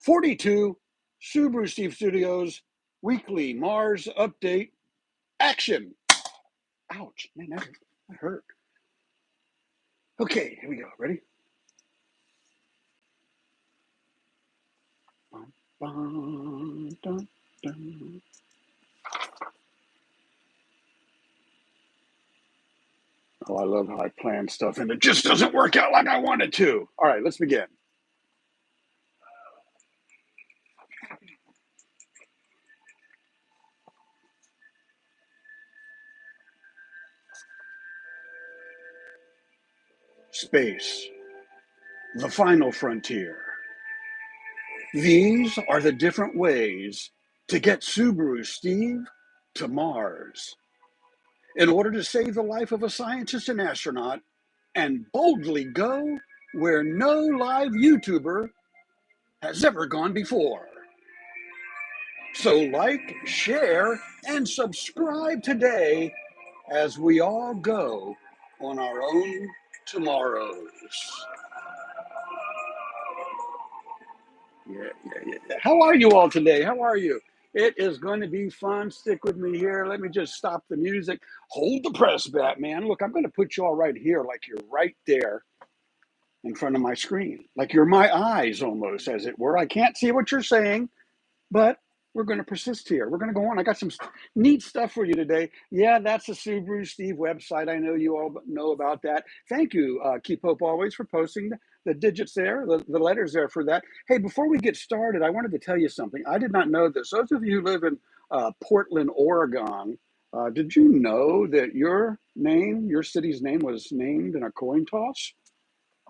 42, SubaruSteve Studios, weekly Mars update, action. Ouch, man, that hurt. Okay, here we go. Ready? Dun, dun, dun. Oh, I love how I plan stuff and it just doesn't work out like I want it to. All right, let's begin. Space, the final frontier. These are the different ways to get SubaruSteve to Mars. In order to save the life of a scientist and astronaut and boldly go where no live YouTuber has ever gone before. So like, share, and subscribe today as we all go on our own tomorrows. Yeah. How are you all today? How are you? It is going to be fun. Stick with me here. Let me just stop the music. Hold the press, Batman. Look, I'm going to put you all right here, like you're right there in front of my screen, like you're my eyes almost, as it were. I can't see what you're saying, but we're going to persist here. We're going to go on. I got some neat stuff for you today. Yeah, that's the SubaruSteve website. I know you all know about that. Thank you, Keep Hope Always, for posting the digits there, the letters there for that. Hey, before we get started, I wanted to tell you something. I did not know this. Those of you who live in Portland, Oregon, did you know that your name, your city's name, was named in a coin toss?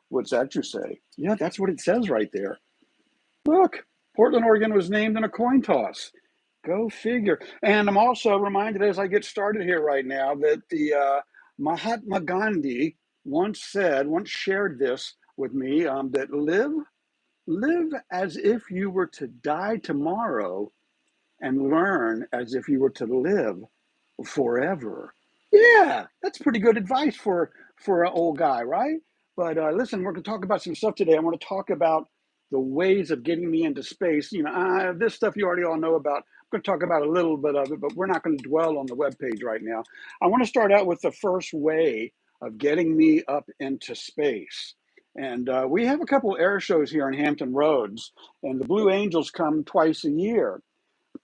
What's that you say? Yeah, that's what it says right there. Look, Portland, Oregon was named in a coin toss. Go figure. And I'm also reminded as I get started here right now that the Mahatma Gandhi once shared this with me, that live as if you were to die tomorrow and learn as if you were to live forever. Yeah, that's pretty good advice for an old guy, right? But listen, we're going to talk about some stuff today. I want to talk about the ways of getting me into space. You know, this stuff you already all know about. I'm going to talk about a little bit of it, but we're not going to dwell on the webpage right now. I want to start out with the first way of getting me up into space. And we have a couple air shows here in Hampton Roads, and the Blue Angels come twice a year.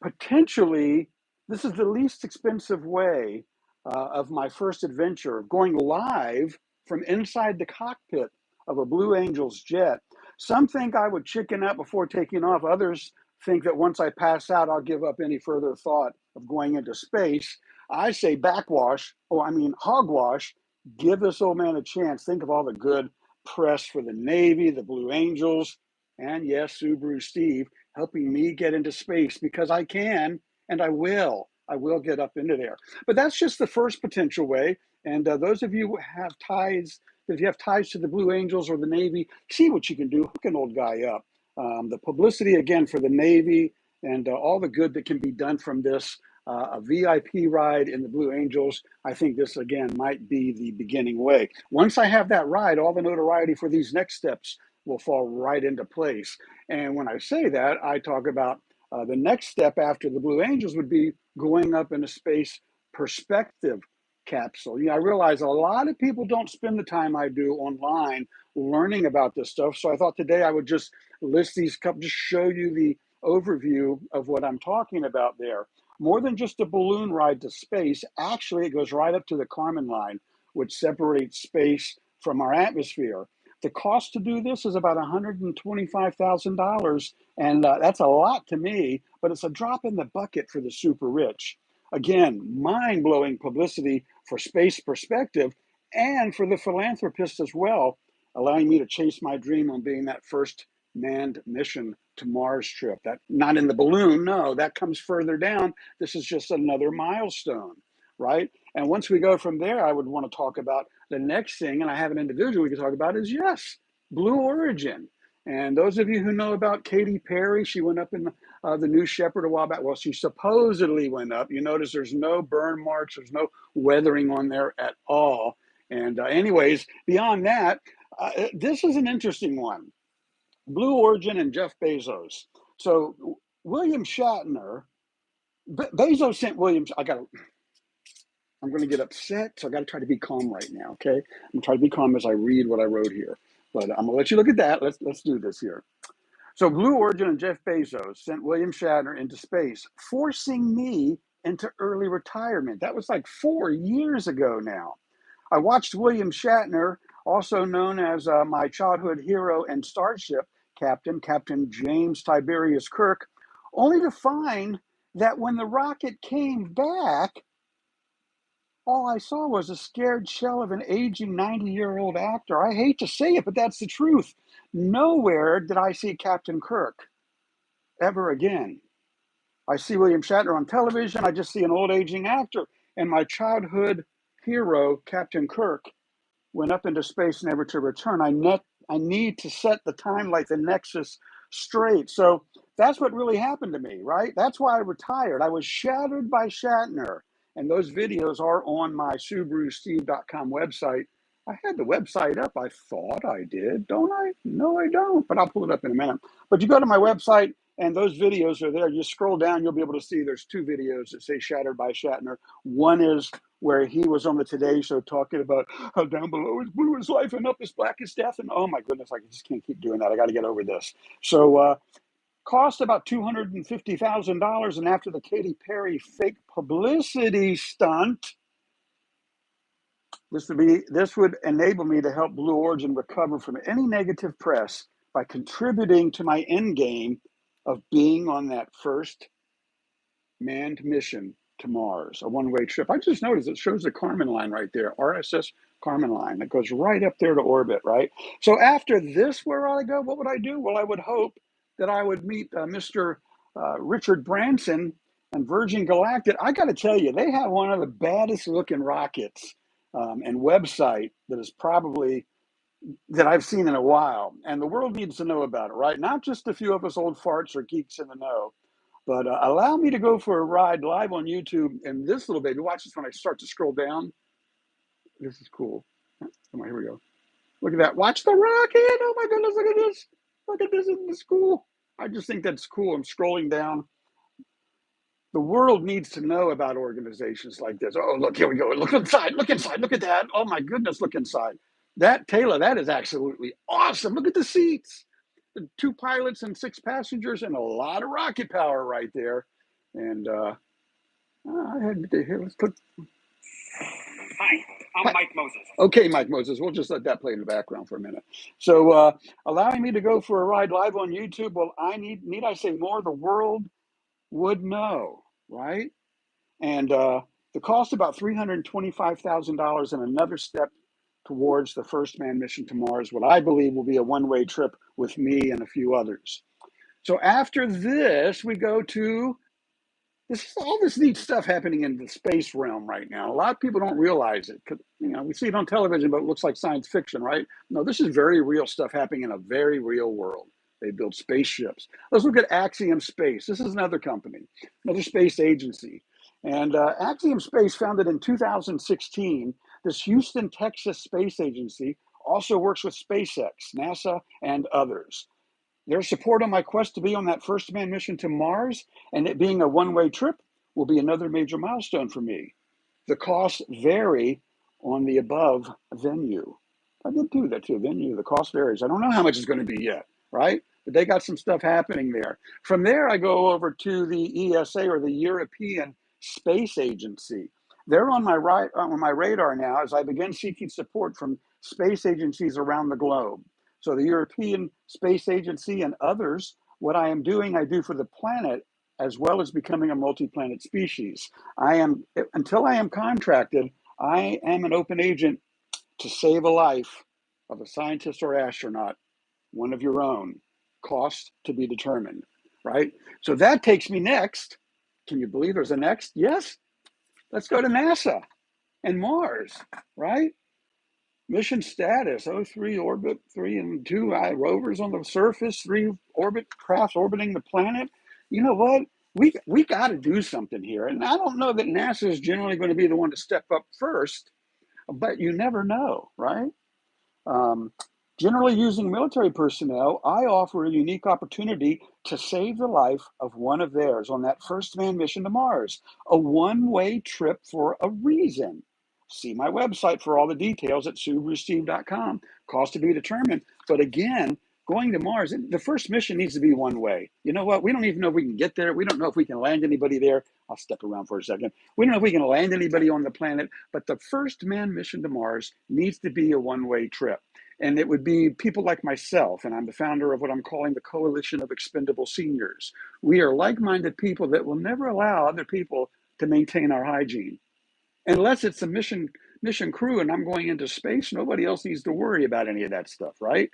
Potentially, this is the least expensive way of my first adventure, going live from inside the cockpit of a Blue Angels jet. Some think I would chicken out before taking off. Others think that once I pass out, I'll give up any further thought of going into space. I say hogwash. Give this old man a chance. Think of all the good press for the Navy, the Blue Angels, and yes, SubaruSteve, helping me get into space because I can and I will. I will get up into there. But that's just the first potential way. And those of you who have ties, if you have ties to the Blue Angels or the Navy, see what you can do. Hook an old guy up. The publicity, again, for the Navy and all the good that can be done from this, a VIP ride in the Blue Angels, I think this, again, might be the beginning way. Once I have that ride, all the notoriety for these next steps will fall right into place. And when I say that, I talk about the next step after the Blue Angels would be going up in a space perspective capsule. You know, I realize a lot of people don't spend the time I do online learning about this stuff. So I thought today I would just list these couple, just show you the overview of what I'm talking about there. More than just a balloon ride to space, actually it goes right up to the Kármán line, which separates space from our atmosphere. The cost to do this is about $125,000, and that's a lot to me, but it's a drop in the bucket for the super rich. Again, mind-blowing publicity for space perspective and for the philanthropist as well, allowing me to chase my dream on being that first manned mission to Mars trip. That not in the balloon, no, that comes further down. This is just another milestone, right? And once we go from there, I would want to talk about the next thing, and I have an individual we can talk about, is yes, Blue Origin. And those of you who know about Katy Perry, she went up in the New Shepard a while back. Well, she supposedly went up. You notice there's no burn marks, there's no weathering on there at all. And anyways, beyond that, this is an interesting one. Blue Origin and Jeff Bezos. So William Shatner, Bezos sent William. I'm going to get upset, so I got to try to be calm right now. Okay, I'm going to try to be calm as I read what I wrote here. But I'm going to let you look at that. Let's do this here. So Blue Origin and Jeff Bezos sent William Shatner into space, forcing me into early retirement. That was like 4 years ago now. I watched William Shatner, also known as my childhood hero and starship captain, Captain James Tiberius Kirk, only to find that when the rocket came back, all I saw was a scared shell of an aging 90-year-old actor. I hate to say it, but that's the truth. Nowhere did I see Captain Kirk ever again. I see William Shatner on television. I just see an old aging actor. And my childhood hero, Captain Kirk, went up into space never to return. I need to set the time like the Nexus straight. So that's what really happened to me, right? That's why I retired. I was shattered by Shatner. And those videos are on my SubaruSteve.com website. I had the website up. I thought I did. Don't I? No, I don't. But I'll pull it up in a minute. But you go to my website and those videos are there. You scroll down, you'll be able to see there's 2 videos that say Shattered by Shatner. One is where he was on the Today Show talking about how down below is blue as life and up is black as death. And oh my goodness, I just can't keep doing that. I got to get over this. So cost about $250,000. And after the Katy Perry fake publicity stunt, this would enable me to help Blue Origin recover from any negative press by contributing to my end game of being on that first manned mission to Mars, a one-way trip. I just noticed it shows the Kármán line right there, RSS Kármán line that goes right up there to orbit, right? So after this, where would I go? What would I do? Well, I would hope that I would meet Mr. Richard Branson and Virgin Galactic. I got to tell you, they have one of the baddest looking rockets and website that I've seen in a while. And the world needs to know about it, right? Not just a few of us old farts or geeks in the know. But allow me to go for a ride live on YouTube. And this little baby, watch this when I start to scroll down. This is cool. Come on, here we go. Look at that. Watch the rocket. Oh my goodness, look at this. Look at this. Isn't this cool? I just think that's cool. I'm scrolling down. The world needs to know about organizations like this. Oh, look, here we go. Look inside. Look inside. Look at that. Oh my goodness, look inside. Taylor, that is absolutely awesome. Look at the seats. 2 pilots and 6 passengers and a lot of rocket power right there. And I had to here. Let's put. Hi, I'm Mike Moses. Okay, Mike Moses. We'll just let that play in the background for a minute. So, allowing me to go for a ride live on YouTube. Well, need I say more? The world would know, right? And the cost about $325,000 and another step towards the first manned mission to Mars, what I believe will be a one-way trip with me and a few others. So after this, we go to all this neat stuff happening in the space realm right now. A lot of people don't realize it. We see it on television, but it looks like science fiction, right? No, this is very real stuff happening in a very real world. They build spaceships. Let's look at Axiom Space. This is another company, another space agency. And Axiom Space, founded in 2016, this Houston, Texas space agency also works with SpaceX, NASA, and others. Their support on my quest to be on that first manned mission to Mars, and it being a one-way trip, will be another major milestone for me. The costs vary on the above venue. I did do that too, venue. The cost varies. I don't know how much it's going to be yet, right? But they got some stuff happening there. From there, I go over to the ESA, or the European Space Agency. They're on my radar now as I begin seeking support from space agencies around the globe. So the European Space Agency and others, what I am doing, I do for the planet, as well as becoming a multi-planet species. Until I am contracted, I am an open agent to save a life of a scientist or astronaut, one of your own. Cost to be determined, right? So that takes me next. Can you believe there's a next? Yes. Let's go to NASA and Mars, right? Mission status, 03 orbit, 3 and 2 rovers on the surface, 3 orbit crafts orbiting the planet. You know what? We got to do something here. And I don't know that NASA is generally going to be the one to step up first, but you never know, right? Generally using military personnel, I offer a unique opportunity to save the life of one of theirs on that first manned mission to Mars. A one-way trip for a reason. See my website for all the details at SubaruSteve.com. Cost to be determined. But again, going to Mars, the first mission needs to be one way. You know what? We don't even know if we can get there. We don't know if we can land anybody there. I'll step around for a second. We don't know if we can land anybody on the planet, but the first manned mission to Mars needs to be a one-way trip. And it would be people like myself, and I'm the founder of what I'm calling the Coalition of Expendable Seniors. We are like-minded people that will never allow other people to maintain our hygiene. Unless it's a mission crew and I'm going into space, nobody else needs to worry about any of that stuff, right?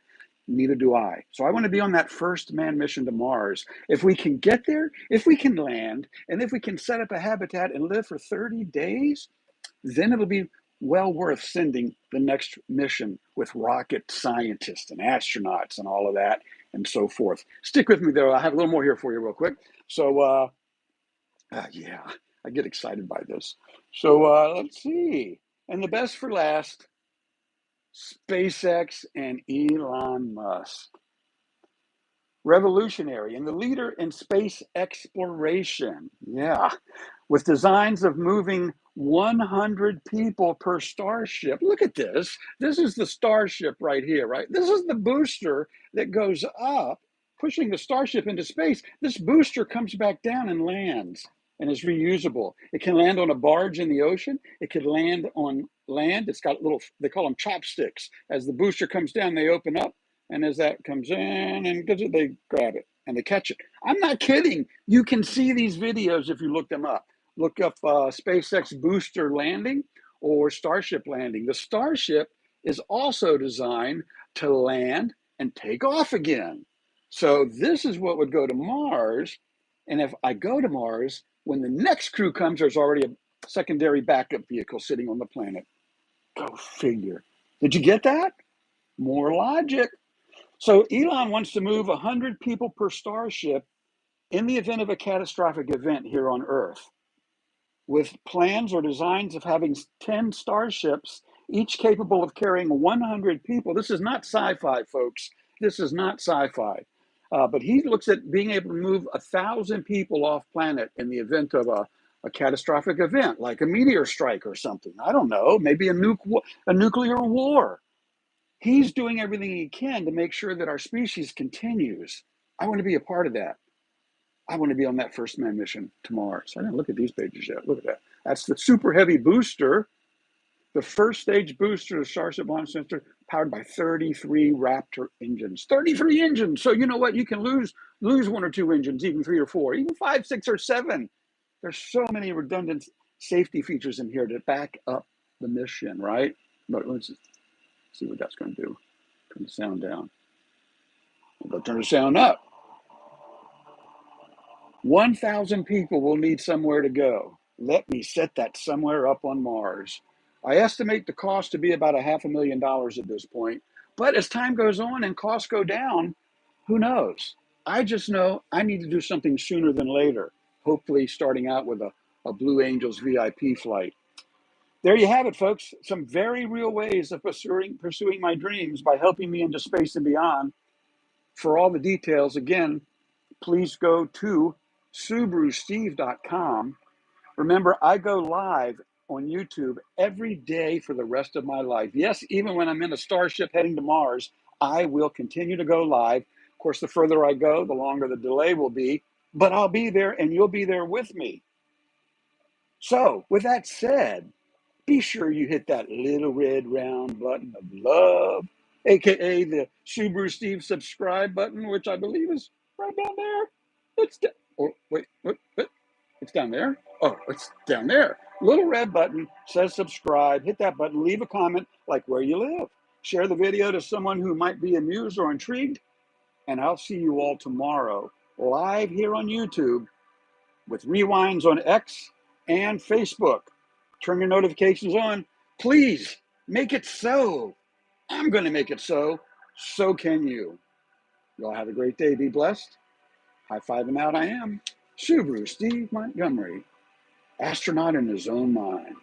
Neither do I. So I want to be on that first manned mission to Mars. If we can get there, if we can land, and if we can set up a habitat and live for 30 days, then it'll be well worth sending the next mission with rocket scientists and astronauts and all of that and so forth. Stick with me though. I have a little more here for you real quick. So, yeah, I get excited by this. So let's see. And the best for last, SpaceX and Elon Musk. Revolutionary and the leader in space exploration. Yeah, with designs of moving 100 people per starship. Look at this. This is the starship right here, right? This is the booster that goes up, pushing the starship into space. This booster comes back down and lands and is reusable. It can land on a barge in the ocean. It could land on land. It's got little, they call them chopsticks. As the booster comes down, they open up. And as that comes in and they grab it and they catch it. I'm not kidding. You can see these videos if you look them up. Look up SpaceX booster landing or Starship landing. The Starship is also designed to land and take off again. So this is what would go to Mars. And if I go to Mars, when the next crew comes, there's already a secondary backup vehicle sitting on the planet. Go figure. Did you get that? More logic. So Elon wants to move 100 people per starship in the event of a catastrophic event here on Earth, with plans or designs of having 10 starships, each capable of carrying 100 people. This is not sci-fi, folks. This is not sci-fi. But he looks at being able to move 1,000 people off planet in the event of a catastrophic event, like a meteor strike or something. I don't know, maybe a nuclear war. He's doing everything he can to make sure that our species continues. I want to be a part of that. I want to be on that first manned mission to Mars. I didn't look at these pages yet. Look at that. That's the super heavy booster, the first stage booster of Starship Launch Center, powered by 33 Raptor engines. 33 engines. So you know what? You can lose one or two engines, even 3 or 4, even 5, 6, or 7. There's so many redundant safety features in here to back up the mission, right? But let's see what that's going to do. Turn the sound down. I'll turn the sound up. 1,000 people will need somewhere to go. Let me set that somewhere up on Mars. I estimate the cost to be about $500,000 at this point. But as time goes on and costs go down, who knows? I just know I need to do something sooner than later. Hopefully starting out with a Blue Angels VIP flight. There you have it, folks. Some very real ways of pursuing my dreams by helping me into space and beyond. For all the details, again, please go to SubaruSteve.com. Remember, I go live on YouTube every day for the rest of my life. Yes, even when I'm in a starship heading to Mars, I will continue to go live. Of course, the further I go, the longer the delay will be, but I'll be there and you'll be there with me. So, with that said, be sure you hit that little red round button of love, aka the Subaru Steve subscribe button, which I believe is right down there. Wait, what? It's down there? Oh, it's down there. Little red button says subscribe. Hit that button. Leave a comment like where you live. Share the video to someone who might be amused or intrigued. And I'll see you all tomorrow live here on YouTube with rewinds on X and Facebook. Turn your notifications on. Please make it so. I'm going to make it so. So can you. Y'all have a great day. Be blessed. High fiving out I am. SubaruSteve Montgomery, astronaut in his own mind.